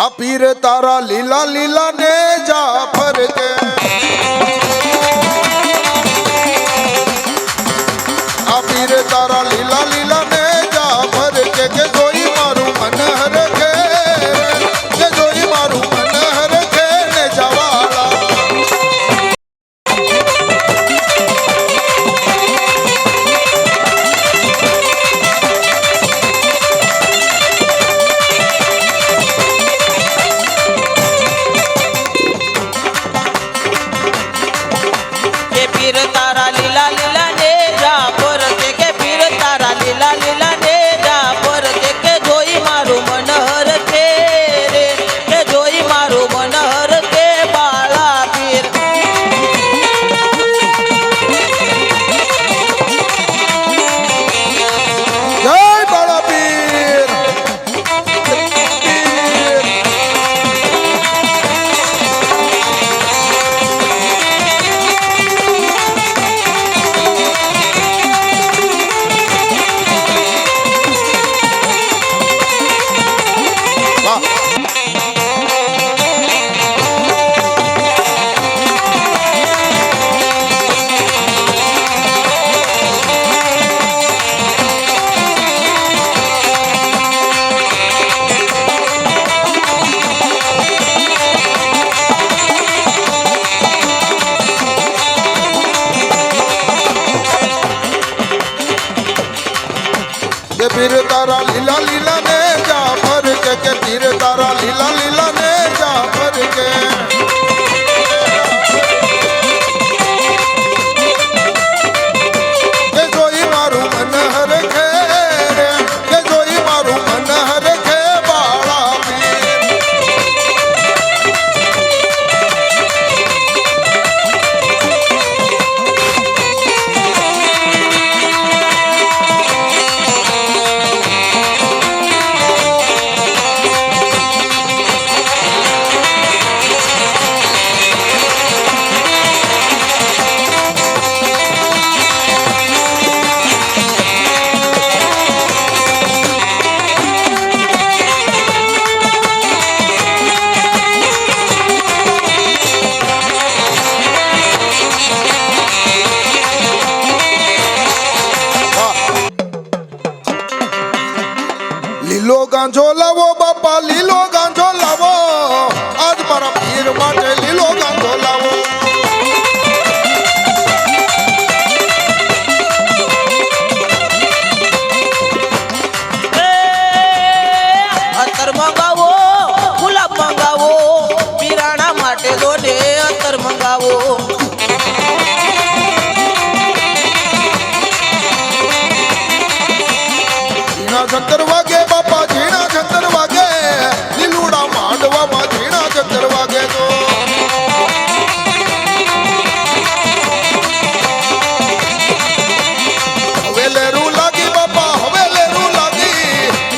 आ पीर तारा लीला लीला ने जाफर के आ पीर तारा लीला लीला ने जाफर के जोई मारू मन हर के जोई मारू मन हर के ने जवाला पीर तारा लीला लीला ने जाफर के पीर तारा लीला लीला ने जाफर के जोई मारू मन हर के जोई मारू मन हर के बाला लीलो गांजो लावो बापा लीलो गांजो लावो आज मारा पीर माटे लीलो गांजो लावो अतर मंगावो गुलाब मंगावो पीराणा माटे दोने अतर मंगावो झीणा झंतर वागे बापा झीणा झंतर वागे लीलूड़ा मांडवा मा झीणा झंतर वागे तो हवेले रू लागी बापा हवेले रू लागी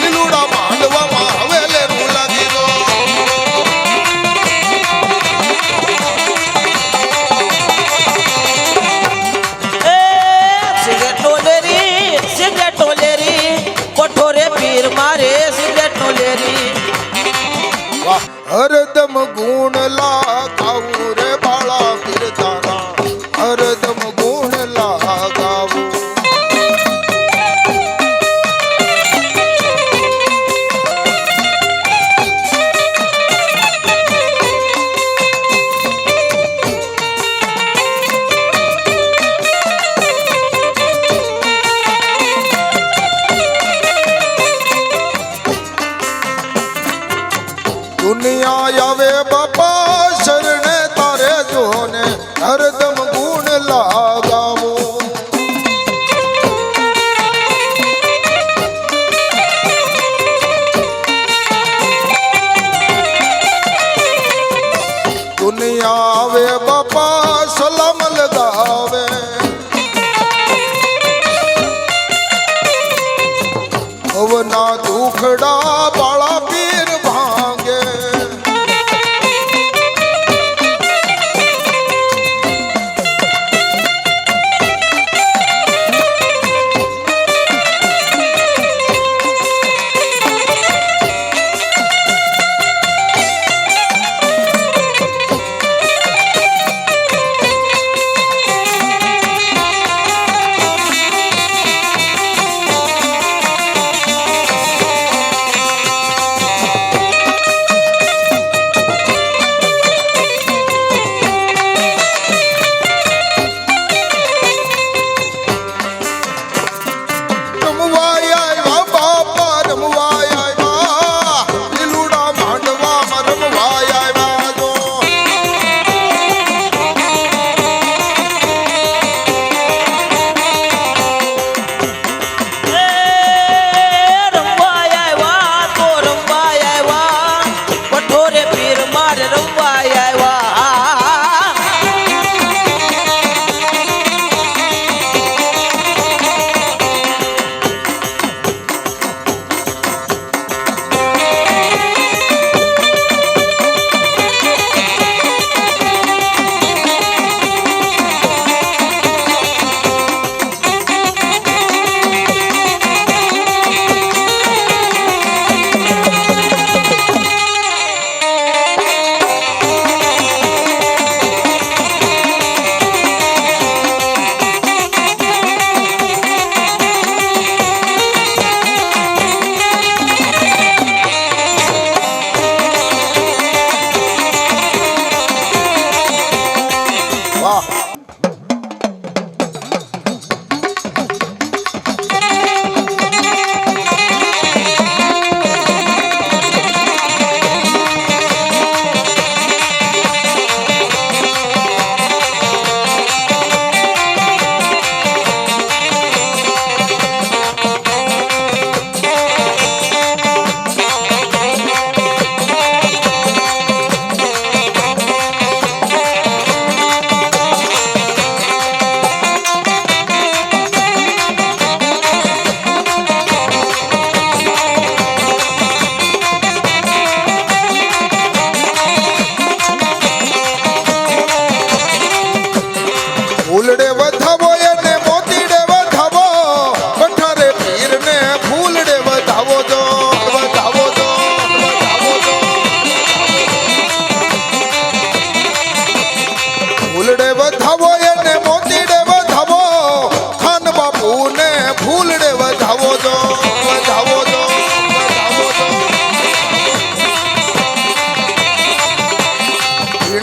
लीलूड़ा मांडवा मा हवेले रू लागी तो सिगरेट टोलेरी कोठोरे पीर मारे सिगरेट टोलेरी हरदम गुण लगाऊ रे बाला पीर तारा हरदम गुण लगाऊ दुनिया आवे बापा शरण तारे जोने हरदम गुण लगावो दुनिया आवे बापा सलाम लगावे अवना दुखड़ा बाला पीर भांगे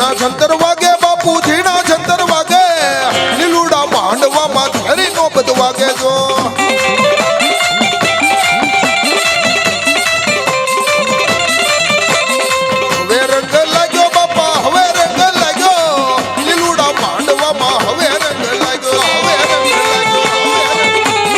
ઝીણા જંતર વાગે બાપુ ઝીણા જંતર વાગે લીલુડા માંડવામાં ધરી નો બધ વાગે જો હવે રંગ લાગ્યો બાપા હવે રંગ લાગ્યો લીલુડા માંડવામાં હવે રંગ લાગ્યો હવે રંગ લાગ્યો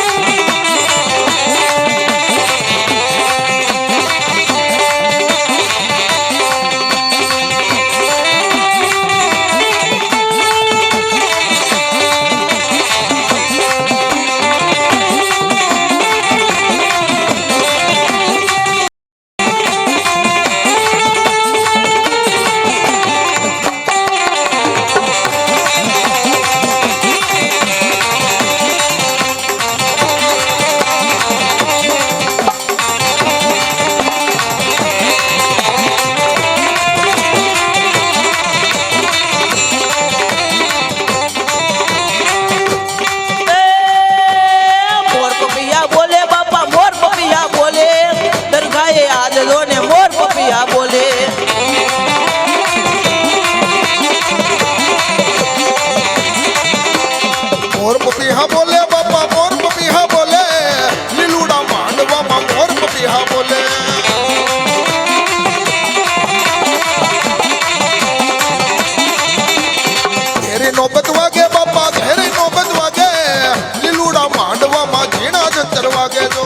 મોર પપિયા બોલે બાપા મોર પપિયા બોલે દરગાહે આજ લો ને મોર પપિયા બોલે મોર પપીહા બોલે બાપા મોર પપીહા બોલે લીલુડા માંડવામાં મોર પપીહા બોલે ઘેરી નોબત વાગે બાપા ઘેરી નોબત વાગે લીલુડા માંડવામાં ઝીણા જંતર વાગે જો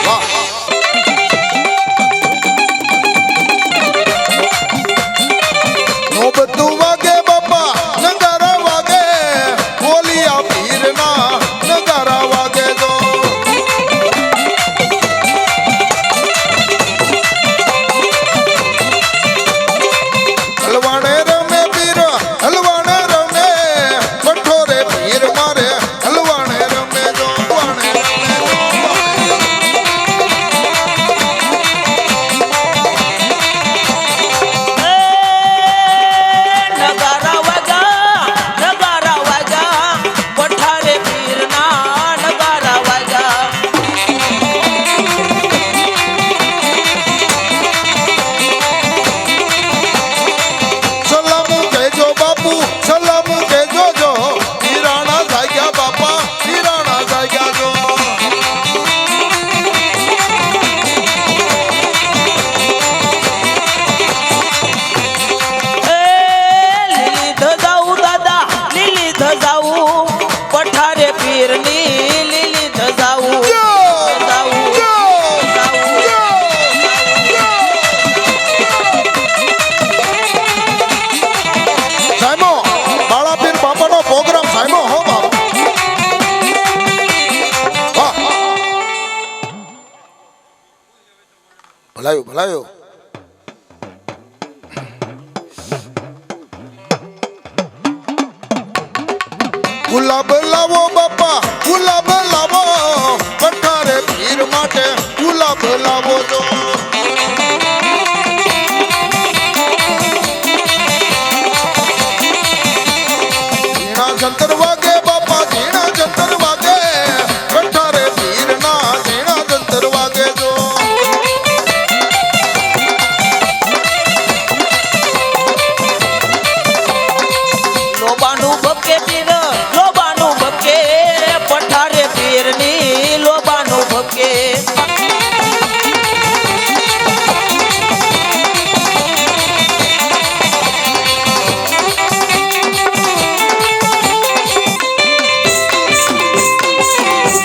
વાહ નોબતું વાગે બાપા નગારા વાગે બોલિયા પીરના નગારા વાગે જો હલવાણે રમે પીર હલવાણે રમે પઠોરે પીર મારે હલવાણે રમે જો હલવાણે રમે નગારા વાગા પઠારે પીરના નગારા વાગા સલામ કહેજો બાપુ સલામ કહેજો જો હીરાણા જાગ્યા બાપા હીરાણા જાગ્યા જો લીલી ધજાવું દાદા લીલી ધજાવું પઠારે પીરની લીલી ધજાવું ધજાવું સાયમો બાળાપીર બાપાનો પ્રોગ્રામ સાયમો હો બાપ વાહ ભલાયો ભલાયો ગુલાબ લાવો બાપા ગુલાબ લાવો પઠારે પીર માટે ગુલાબ લાવો જો ઝીણા જંતર વાગે બાપા ઝીણા જંતર વાગે પઠારે પીરના ઝીણા જંતર વાગે જો લોબાનું ભકે પીર લોબાનું ભકે પઠારે પીરની લોબાનું ભકે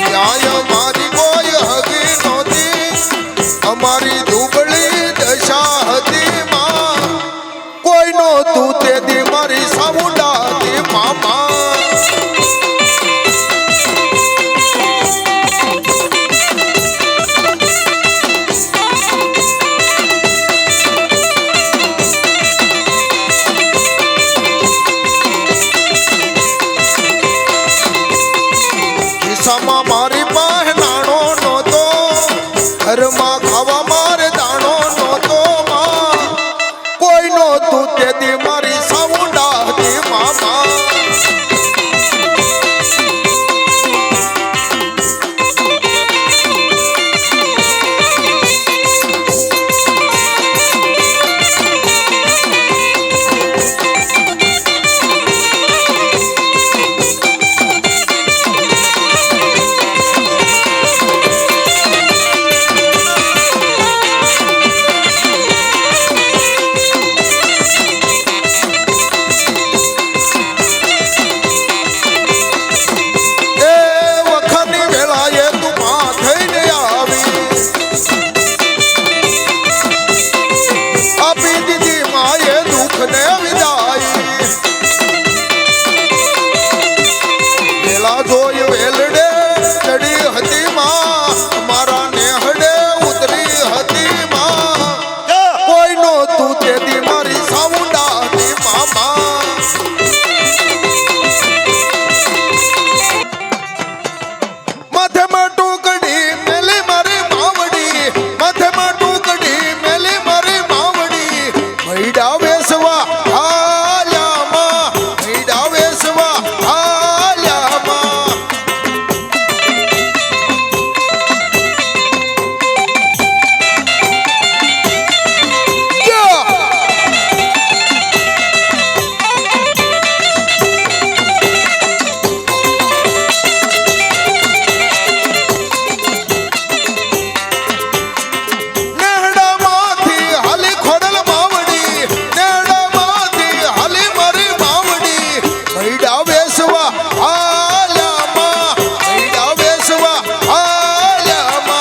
ન્યાય મારી કોઈ હગી નહોતી અમારી દુબળી દશા હતી માં કોઈ નહોતું તે દી મારી સામુંડા હતી મામા ખિસ્સામાં મારી પાસે નાણો નહોતો ઘરમાં ખાવા મારે દાણો નહોતો માં કોઈ નહોતું તે દી મારી સામુંડા હતી મામા જોઈ વેલડે ચડી હતી માં મારા નેહડે ઉતરી હતી માં કોઈ નહોતું તેથી મારી સાઉન્ડા હતી મામા માથેમાં ટુકડી મેલી મારી માવડી માથેમાં ટુકડી મેલી મારી માવડી મૈડા વેસવા હાલ્યામાં મૈડા વેસવા હાલ્યામાં નેહડામાંથી હાલી ખોડલ માવડી નેહડામાંથી હાલી મારી માવડી મૈડા વેસવા હાલ્યામાં મૈડા વેસવા હાલ્યામાં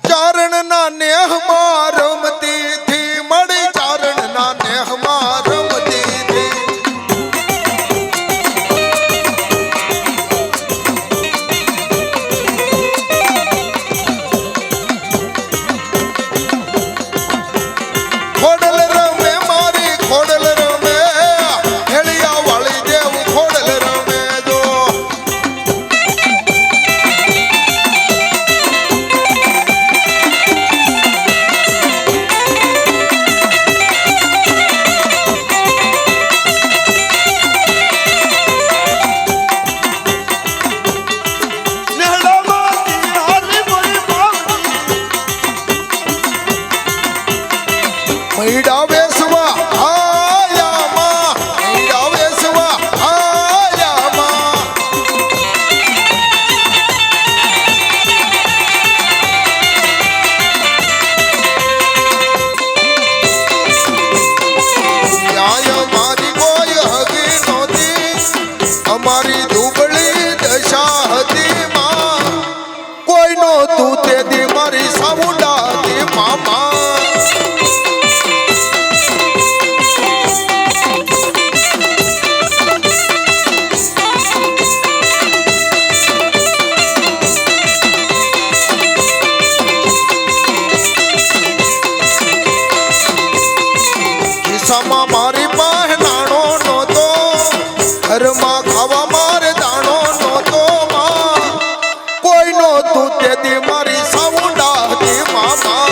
ચારણના નેહમાં રમતી થી મળી ચારણના નેહમાં રમતી થી ખોડલ રમે મારી ખોડલ રમે હેળિયા વાળી જેવું ખોડલ રમે જો મૈડા વેસવા હાલ્યામાં મૈડા વેસવા હાલ્યામાં ન્યાય મારી કોઈ હગી નહોતી અમારી દુબળી દશા હતી માં કોઈ નહોતું તેથી મારી સાઉન્ડા હતી મામા ખિસ્સામાં મારી પાસે નાણો નહોતો ઘરમાં ખાવા મારે દાણો નહોતો માં કોઈ નહોતું તેથી મારી સાઉન્ડા હતી મામા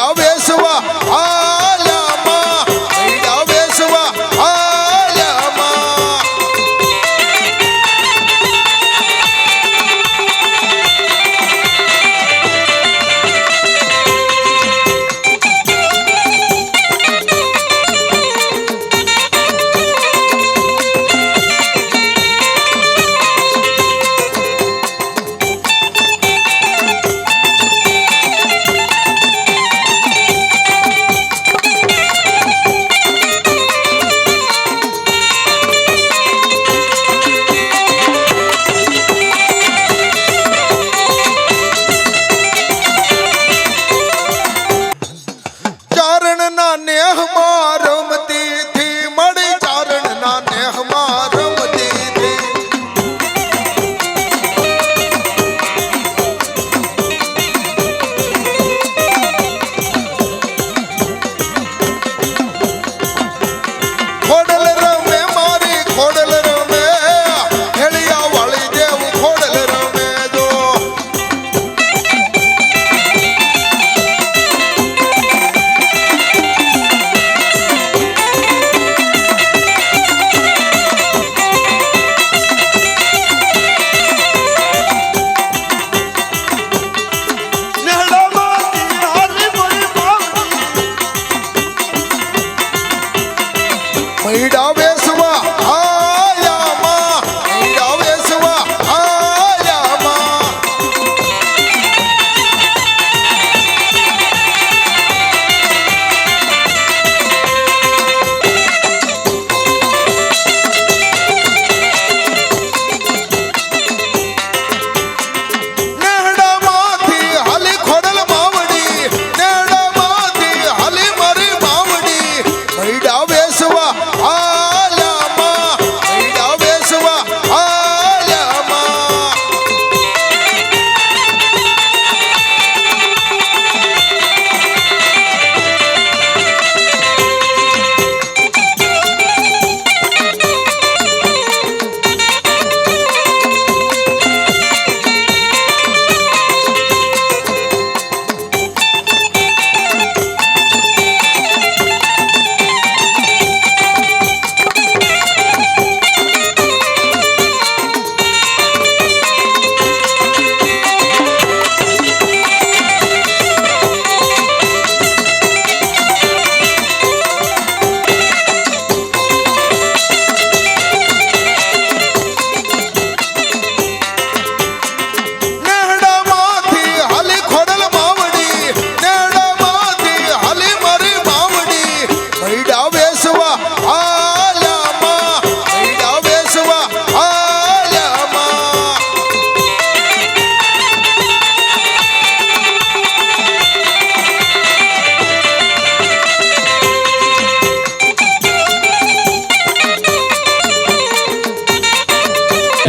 આવે